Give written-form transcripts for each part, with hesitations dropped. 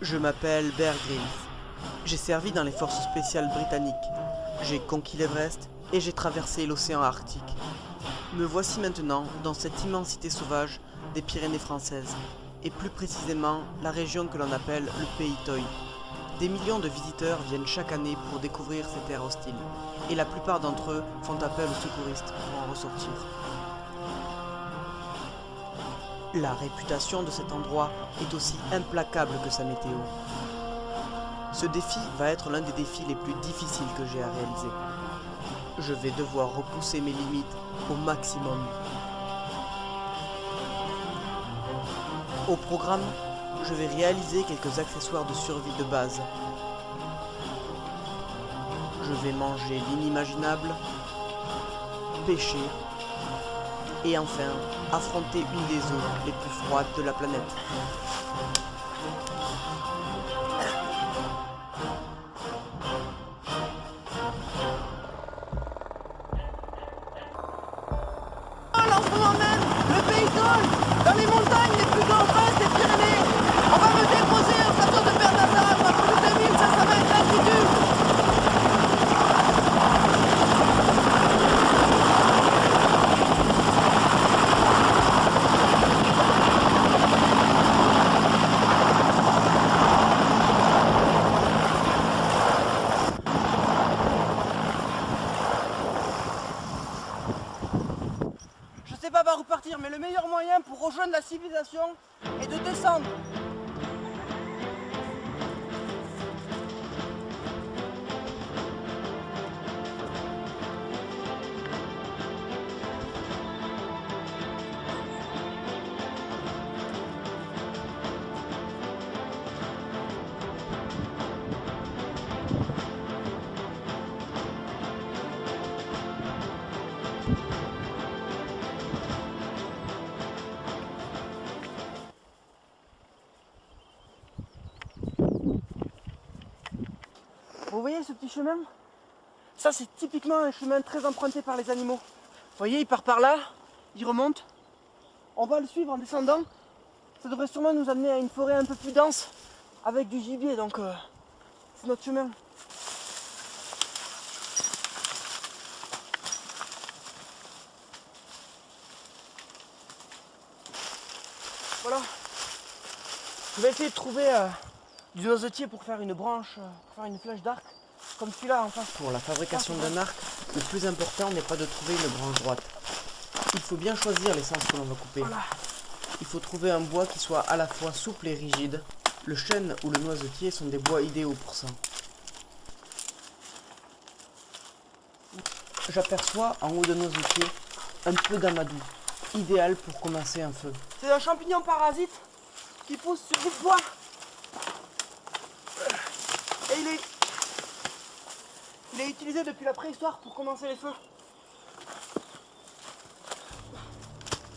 Je m'appelle Bear Grylls. J'ai servi dans les forces spéciales britanniques. J'ai conquis l'Everest et j'ai traversé l'océan Arctique. Me voici maintenant dans cette immensité sauvage des Pyrénées françaises, et plus précisément la région que l'on appelle le Pays Toy. Des millions de visiteurs viennent chaque année pour découvrir ces terres hostiles, et la plupart d'entre eux font appel aux secouristes pour en ressortir. La réputation de cet endroit est aussi implacable que sa météo. Ce défi va être l'un des défis les plus difficiles que j'ai à réaliser. Je vais devoir repousser mes limites au maximum. Au programme, je vais réaliser quelques accessoires de survie de base. Je vais manger l'inimaginable, pêcher et enfin affronter une des eaux les plus froides de la planète. En ce moment même, le Pays Toy, dans les montagnes les plus dangereuses des Pyrénées. On va me déposer au château de Bernazar à plus de 2500 mètres d'altitude. Je sais pas par où partir, mais le meilleur moyen pour rejoindre la civilisation est de descendre. Vous voyez ce petit chemin? Ça, c'est typiquement un chemin très emprunté par les animaux. Vous voyez, il part par là, il remonte. On va le suivre en descendant. Ça devrait sûrement nous amener à une forêt un peu plus dense avec du gibier, donc c'est notre chemin. Voilà. Je vais essayer de trouver du noisetier pour faire une branche, pour faire une flèche d'arc, comme celui-là en face. Pour la fabrication d'un arc, le plus important n'est pas de trouver une branche droite. Il faut bien choisir l'essence que l'on va couper. Voilà. Il faut trouver un bois qui soit à la fois souple et rigide. Le chêne ou le noisetier sont des bois idéaux pour ça. J'aperçois en haut de noisetier un peu d'amadou, idéal pour commencer un feu. C'est un champignon parasite qui pousse sur du bois. Et il est utilisé depuis la préhistoire pour commencer les feux.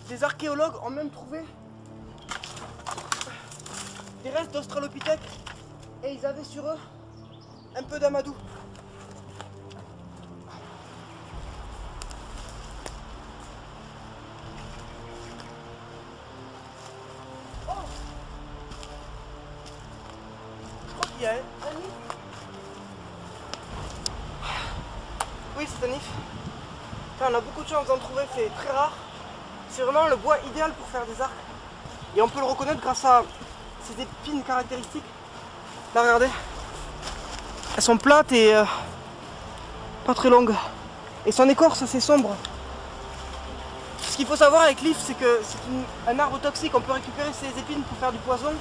Des archéologues ont même trouvé des restes d'Australopithèques et ils avaient sur eux un peu d'amadou. Oh, je crois qu'il y a un nid. Oui, c'est un nif. Enfin, on a beaucoup de chance d'en trouver, c'est très rare. C'est vraiment le bois idéal pour faire des arcs. Et on peut le reconnaître grâce à ces épines caractéristiques. Là, regardez. Elles sont plates et pas très longues. Et son écorce assez sombre. Ce qu'il faut savoir avec l'if, c'est que c'est un arbre toxique. On peut récupérer ses épines pour faire du poison.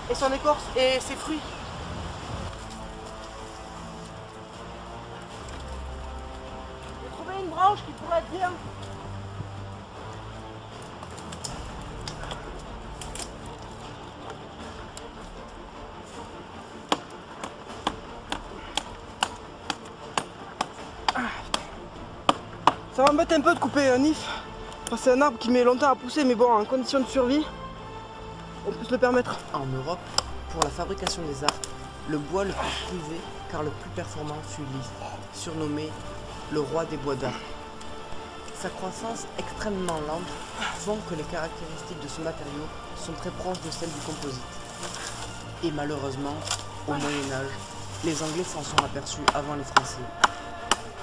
Et son écorce et ses fruits. J'ai trouvé une branche qui pourrait être bien. Ça m'embête un peu de couper un if. Enfin, c'est un arbre qui met longtemps à pousser, mais bon, en condition de survie, on peut se le permettre. En Europe, pour la fabrication des arcs, le bois le plus prisé car le plus performant fut l'if, surnommé le roi des bois d'arc. Sa croissance extrêmement lente font que les caractéristiques de ce matériau sont très proches de celles du composite. Et malheureusement, au Moyen-Âge, les Anglais s'en sont aperçus avant les Français,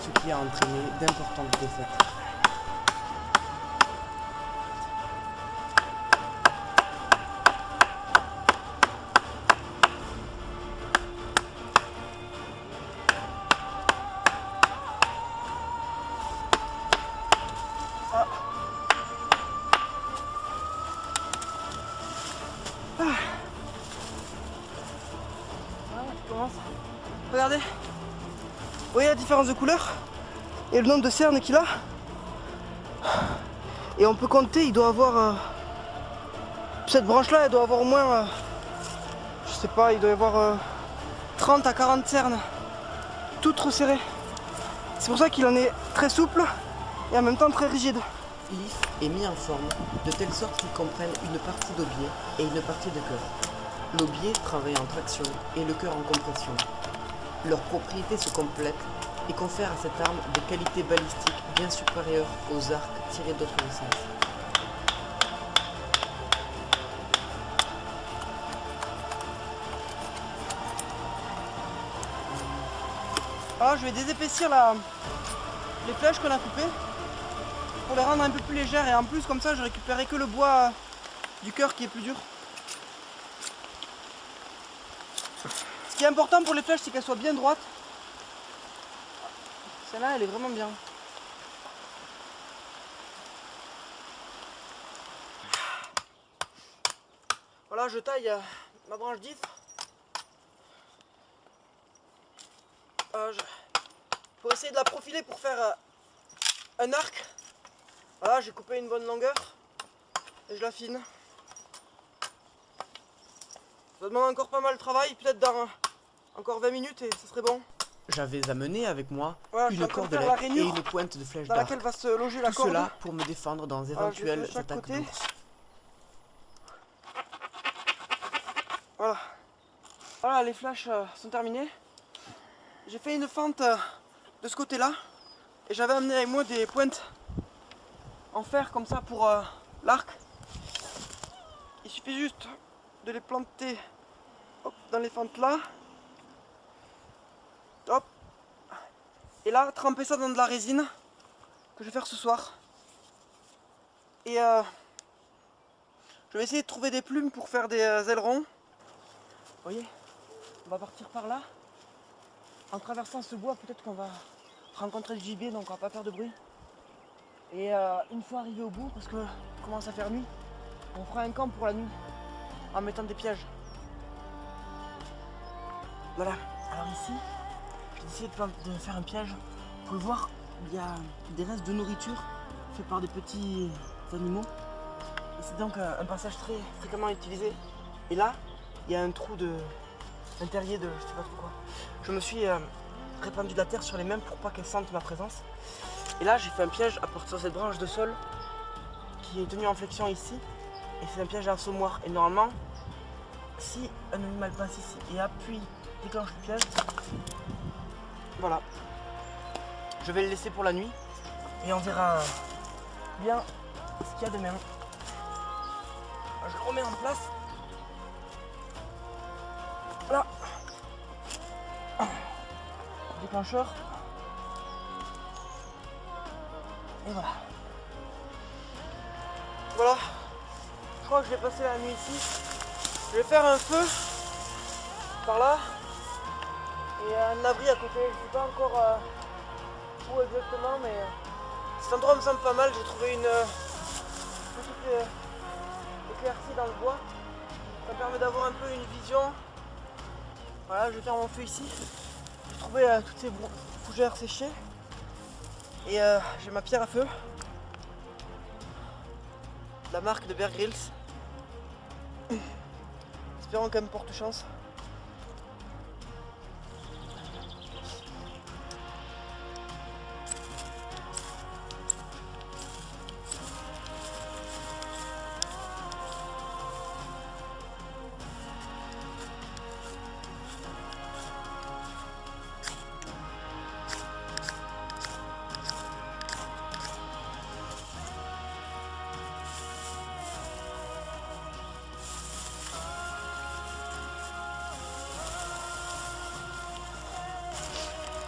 ce qui a entraîné d'importantes défaites. Regardez, vous voyez la différence de couleur et le nombre de cernes qu'il a. Et on peut compter, il doit avoir cette branche là, elle doit avoir au moins je sais pas, il doit y avoir 30 à 40 cernes toutes resserrées. C'est pour ça qu'il en est très souple et en même temps très rigide. L'if est mis en forme de telle sorte qu'il comprenne une partie d'aubier et une partie de cœur. L'aubier travaille en traction et le cœur en compression. Leurs propriétés se complètent et confèrent à cette arme des qualités balistiques bien supérieures aux arcs tirés d'autres licences. Alors je vais désépaissir les flèches qu'on a coupées pour les rendre un peu plus légères et en plus comme ça je récupérerai que le bois du cœur qui est plus dur. Ce qui est important pour les flèches, c'est qu'elles soient bien droites. Celle-là, elle est vraiment bien. Voilà, je taille ma branche 10. Pour essayer de la profiler pour faire un arc. Voilà, j'ai coupé une bonne longueur et je l'affine. Ça demande encore pas mal de travail, peut-être dans encore 20 minutes et ça serait bon. J'avais amené avec moi Voilà, une cordelette et une pointe de flèche dans d'arc. laquelle va se loger la Tout corde. cela pour me défendre dans éventuelles attaques d'ours. Voilà. Voilà, les flèches sont terminées. J'ai fait une fente de ce côté-là et j'avais amené avec moi des pointes en fer comme ça pour l'arc. Il suffit juste de les planter hop, dans les fentes là. Hop. Et là, tremper ça dans de la résine que je vais faire ce soir. Et je vais essayer de trouver des plumes pour faire des ailerons. Vous voyez, on va partir par là. En traversant ce bois, peut-être qu'on va rencontrer le gibier, donc on va pas faire de bruit. Et une fois arrivé au bout, parce que commence à faire nuit, on fera un camp pour la nuit en mettant des pièges. Voilà, alors ici, j'ai décidé de faire un piège. Vous pouvez voir, il y a des restes de nourriture faits par des petits animaux. Et c'est donc un passage très fréquemment utilisé. Et là, il y a un trou un terrier de je sais pas trop quoi. Je me suis répandu de la terre sur les mains pour pas qu'elles sentent ma présence. Et là, j'ai fait un piège à partir de cette branche de sol qui est tenue en flexion ici. Et c'est un piège à assommoir. Et normalement, si un animal passe ici et appuie, déclenche le piège, voilà. Je vais le laisser pour la nuit et on verra bien ce qu'il y a demain. Je le remets en place. Là. Déclencheur. Et voilà. Voilà. Je crois que je vais passer la nuit ici. Je vais faire un feu par là et un abri à côté. Je ne sais pas encore où exactement, mais cet endroit me semble pas mal. J'ai trouvé une petite éclaircie dans le bois. Ça permet d'avoir un peu une vision. Voilà, je vais faire mon feu ici. J'ai trouvé toutes ces fougères séchées et j'ai ma pierre à feu. La marque de Bear Grylls. Espérons qu'elle me porte chance.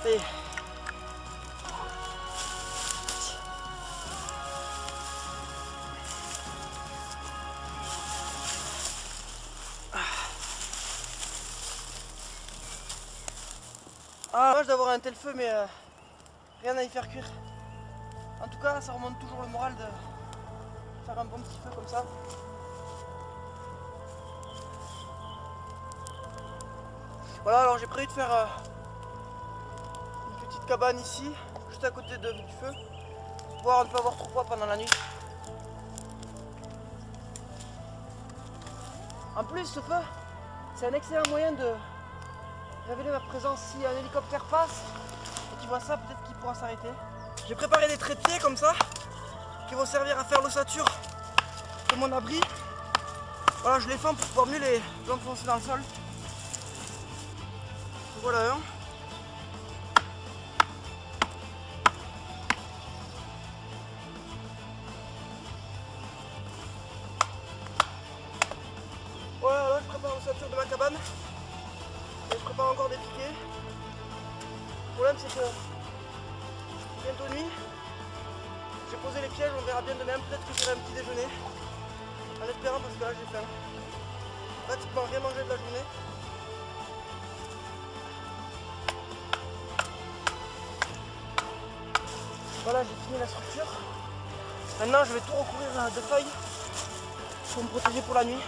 Ça y est. Ah, dommage d'avoir un tel feu, mais rien à y faire cuire. En tout cas, ça remonte toujours le moral de faire un bon petit feu comme ça. Voilà, alors j'ai prévu de faire une petite cabane ici, juste à côté du feu, pour pouvoir ne pas avoir trop froid pendant la nuit. En plus, ce feu, c'est un excellent moyen de révéler ma présence. Si un hélicoptère passe et qu'il voit ça, peut-être qu'il pourra s'arrêter. J'ai préparé des trépieds comme ça, qui vont servir à faire l'ossature de mon abri. Voilà, je les fends pour pouvoir mieux les enfoncer dans le sol. Voilà un. Voilà, là je prépare l'ossature de ma cabane. Et je prépare encore des piquets. Le problème c'est que bientôt nuit. J'ai posé les pièges, on verra bien demain. Peut-être que j'aurai un petit déjeuner. En espérant, parce que là j'ai faim. Pratiquement rien mangé de la journée. Voilà, j'ai fini la structure. Maintenant, je vais tout recouvrir de feuilles pour me protéger pour la nuit.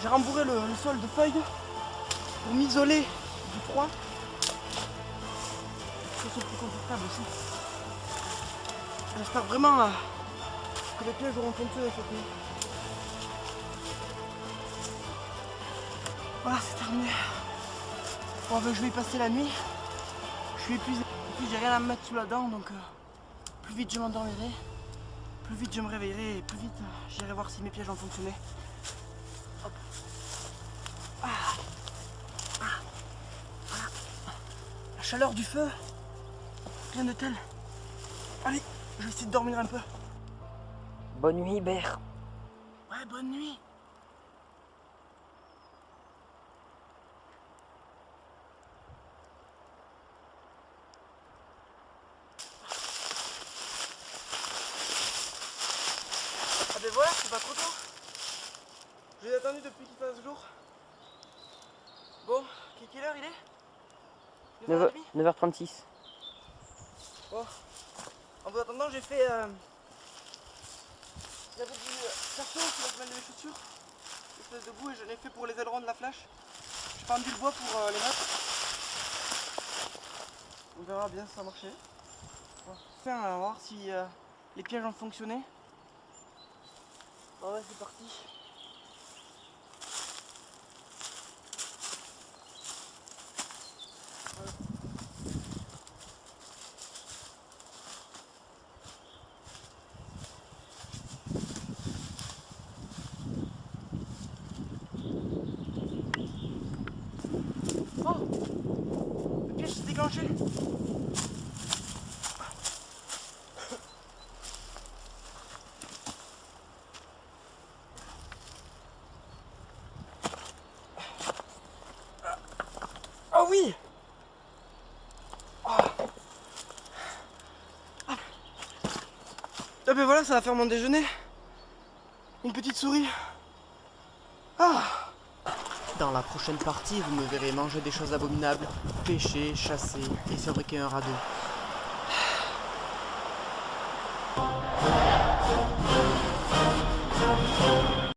J'ai rembourré le sol de feuilles pour m'isoler du froid. Que ce soit plus confortable aussi. J'espère vraiment que les pièges auront fonctionné cette nuit. Voilà, c'est terminé. Bon, je vais y passer la nuit. Je suis épuisé. Et puis j'ai rien à me mettre sous la dent, donc plus vite je m'endormirai, plus vite je me réveillerai et plus vite j'irai voir si mes pièges ont fonctionné. Hop. Ah. Ah. Voilà. La chaleur du feu, rien de tel. Allez, je vais essayer de dormir un peu. Bonne nuit, Bert. Ouais, bonne nuit. Ah ben voilà, c'est pas trop tôt. Je l'ai attendu depuis qu'il fasse jour. Bon, quelle heure il est 9h30. 9h36. Bon, en vous attendant, j'ai fait j'avais du carton sur la semelle de mes chaussures, une espèce de bout, et je l'ai fait pour les ailerons de la flash. J'ai pendu le bois pour les mettre. On verra bien si ça a marché. Bon. Tiens, on va voir si les pièges ont fonctionné. Ah ouais, c'est parti. Oh, le piège s'est déclenché. Ah oui. Ah ben voilà, ça va faire mon déjeuner. Une petite souris. Ah. Dans la prochaine partie, vous me verrez manger des choses abominables, pêcher, chasser et fabriquer un radeau.